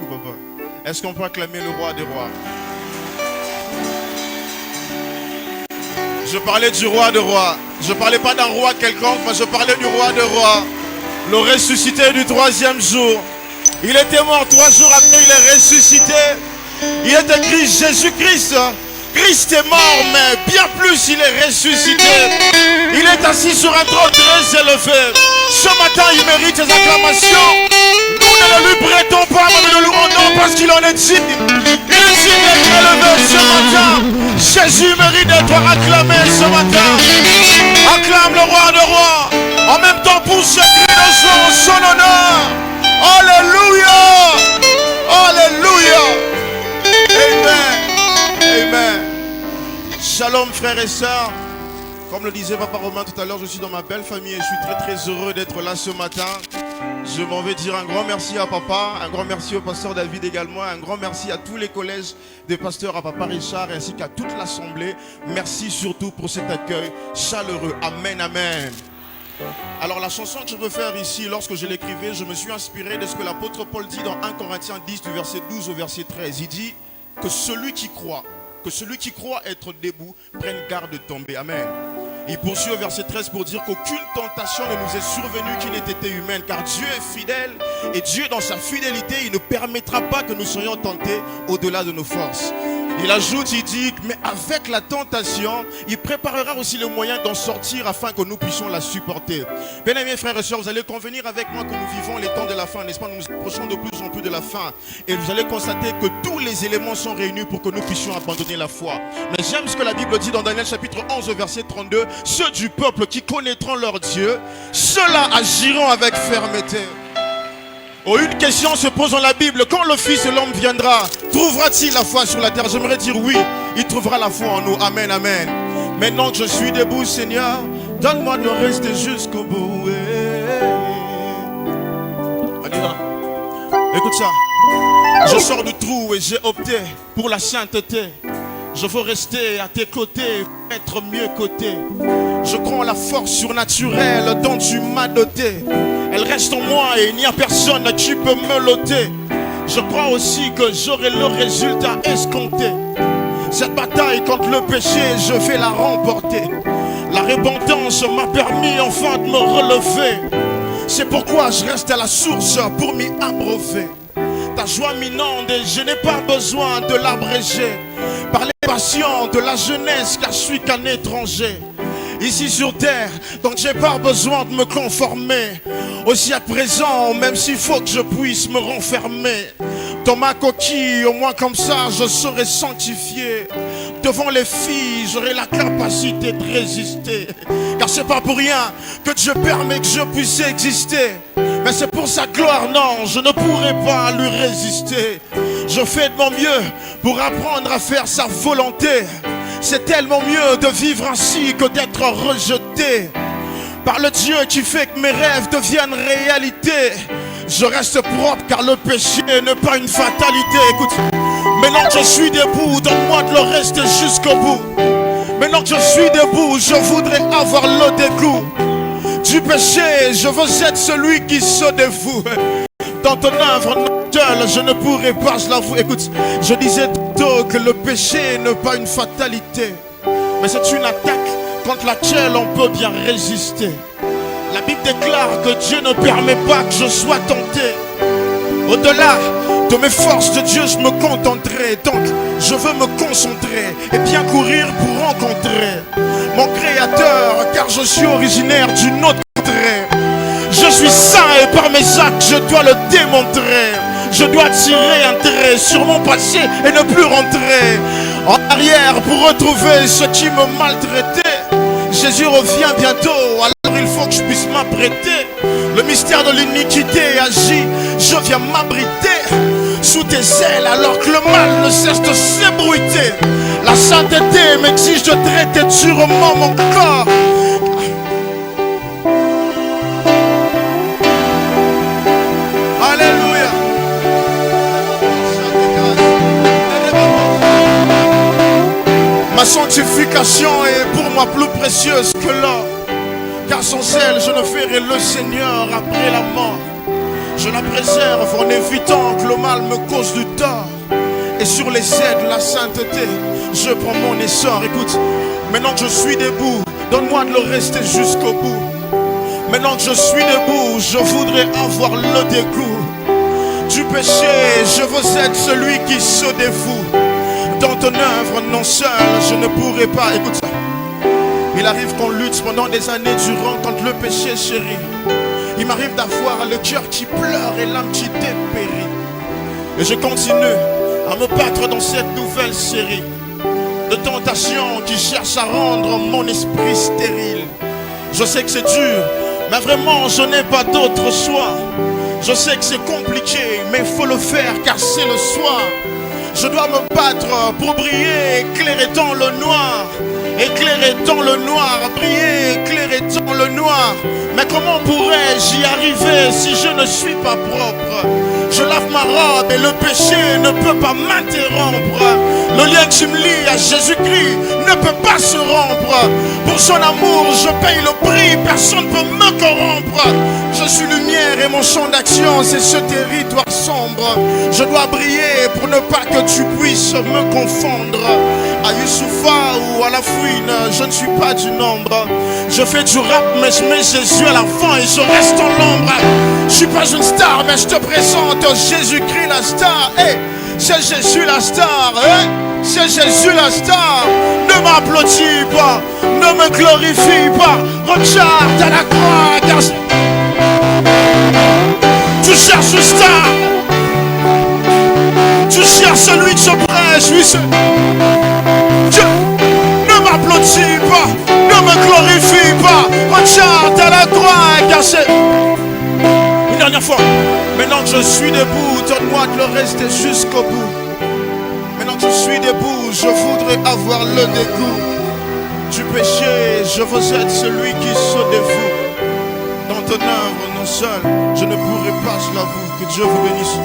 papa. Est-ce qu'on peut acclamer le roi des rois? Je parlais du roi de rois. Je parlais pas d'un roi quelconque, mais je parlais du roi de rois. Le ressuscité du troisième jour. Il était mort 3 jours après, il est ressuscité. Il est écrit Jésus-Christ. Christ est mort, mais bien plus, il est ressuscité. Il est assis sur un trône très élevé. Ce matin, il mérite ses acclamations. Nous ne le lui prêtons pas, mais nous le rendons parce qu'il en est digne. Il est digne d'être élevé ce matin. Jésus mérite d'être acclamé ce matin. Acclame le roi de rois. En même temps, pousse ce cri de joie en son honneur. Alléluia. Alléluia. Amen. Amen. Shalom frères et sœurs. Comme le disait Papa Romain tout à l'heure, je suis dans ma belle famille et je suis très heureux d'être là ce matin. Je m'en vais dire un grand merci à Papa, un grand merci au pasteur David également, un grand merci à tous les collèges des pasteurs, à Papa Richard ainsi qu'à toute l'assemblée. Merci surtout pour cet accueil chaleureux. Amen, amen. Alors la chanson que je veux faire ici, lorsque je l'écrivais, je me suis inspiré de ce que l'apôtre Paul dit dans 1 Corinthiens 10 du verset 12 au verset 13. Il dit que celui qui croit être debout prenne garde de tomber. Amen. Il poursuit au verset 13 pour dire qu'aucune tentation ne nous est survenue qui n'ait été humaine, car Dieu est fidèle et Dieu dans sa fidélité, il ne permettra pas que nous soyons tentés au-delà de nos forces. Il ajoute, il dit, mais avec la tentation, il préparera aussi le moyen d'en sortir afin que nous puissions la supporter. Bien-aimés frères et sœurs, vous allez convenir avec moi que nous vivons les temps de la fin, n'est-ce pas? Nous nous approchons de plus en plus de la fin. Et vous allez constater que tous les éléments sont réunis pour que nous puissions abandonner la foi. Mais j'aime ce que la Bible dit dans Daniel chapitre 11 verset 32. Ceux du peuple qui connaîtront leur Dieu, ceux-là agiront avec fermeté. Oh, une question se pose dans la Bible. Quand le Fils de l'homme viendra, trouvera-t-il la foi sur la terre? J'aimerais dire oui, il trouvera la foi en nous. Amen, amen. Maintenant que je suis debout, Seigneur, donne-moi de rester jusqu'au bout. On y va. Écoute ça. Je sors du trou et j'ai opté pour la sainteté. Je veux rester à tes côtés, être mieux coté. Je crois en la force surnaturelle dont tu m'as doté. Elle reste en moi et il n'y a personne qui peut me l'ôter. Je crois aussi que j'aurai le résultat escompté. Cette bataille contre le péché, je vais la remporter. La repentance m'a permis enfin de me relever. C'est pourquoi je reste à la source pour m'y abreuver. Ta joie m'inonde et je n'ai pas besoin de l'abréger. Par les passions de la jeunesse, car je suis qu'un étranger. Ici sur terre, donc j'ai pas besoin de me conformer. Aussi à présent, même s'il faut que je puisse me renfermer dans ma coquille, au moins comme ça je serai sanctifié. Devant les filles, j'aurai la capacité de résister. Car c'est pas pour rien que Dieu permet que je puisse exister. Mais c'est pour sa gloire, non, je ne pourrai pas lui résister. Je fais de mon mieux pour apprendre à faire sa volonté. C'est tellement mieux de vivre ainsi que d'être rejeté par le Dieu qui fait que mes rêves deviennent réalité. Je reste propre car le péché n'est pas une fatalité. Écoute, maintenant que je suis debout, donne-moi de le rester jusqu'au bout. Maintenant que je suis debout, je voudrais avoir le dégoût du péché. Je veux être celui qui se dévoue. Dans ton œuvre naturelle, je ne pourrai pas, je l'avoue. Écoute, je disais tôt que le péché n'est pas une fatalité, mais c'est une attaque contre laquelle on peut bien résister. La Bible déclare que Dieu ne permet pas que je sois tenté. Au-delà de mes forces de Dieu, je me contenterai. Donc, je veux me concentrer et bien courir pour rencontrer mon Créateur, car je suis originaire d'une autre contrée. Je suis saint et par mes actes je dois le démontrer. Je dois tirer un trait sur mon passé et ne plus rentrer en arrière pour retrouver ce qui me maltraitait. Jésus revient bientôt, alors il faut que je puisse m'apprêter. Le mystère de l'iniquité agit, je viens m'abriter sous tes ailes alors que le mal ne cesse de s'ébruiter. La sainteté m'exige de traiter durement mon corps. Alléluia. Ma sanctification est pour moi plus précieuse que l'or, car sans elle je ne verrai le Seigneur après la mort. Je la préserve en évitant que le mal me cause du tort. Et sur les aides de la sainteté, je prends mon essor. Écoute, maintenant que je suis debout, donne-moi de le rester jusqu'au bout. Maintenant que je suis debout, je voudrais avoir le dégoût du péché. Je veux être celui qui se dévoue. Dans ton œuvre, non seul, je ne pourrai pas. Écoute ça. Il arrive qu'on lutte pendant des années durant quand le péché chérit. Il m'arrive d'avoir le cœur qui pleure et l'âme qui dépérit. Et je continue à me battre dans cette nouvelle série de tentations qui cherchent à rendre mon esprit stérile. Je sais que c'est dur, mais vraiment je n'ai pas d'autre choix. Je sais que c'est compliqué, mais il faut le faire car c'est le soir. Je dois me battre pour briller, éclairer dans le noir. Éclairer dans le noir, briller, éclairer dans le noir. Mais comment pourrais-je y arriver si je ne suis pas propre? Je lave ma robe et le péché ne peut pas m'interrompre. Le lien qui me lie à Jésus-Christ ne peut pas se rompre. Pour son amour, je paye le prix, personne ne peut me corrompre. Je suis lumière et mon champ d'action, c'est ce territoire sombre. Je dois briller pour ne pas que tu puisses me confondre. À Youssoufa ou à la fouine, je ne suis pas du nombre. Je fais du rap, mais je mets Jésus à l'avant et je reste dans l'ombre. Je suis pas une star, mais je te présente Jésus-Christ la star. Hey, c'est Jésus la star. Hey, c'est Jésus la star. Ne m'applaudis pas, ne me glorifie pas. Regarde à la croix, car tu cherches une star. Tu cherches celui que je prêche, oui, Dieu. Ne m'applaudis pas, ne me glorifie pas. Regarde à la croix, car c'est... Une dernière fois. Maintenant que je suis debout, donne-moi de le rester jusqu'au bout. Maintenant que je suis debout, je voudrais avoir le dégoût du péché. Je veux être celui qui se dévoue. Dans ton œuvre, non seul, je ne pourrai pas, je l'avoue. Que Dieu vous bénisse.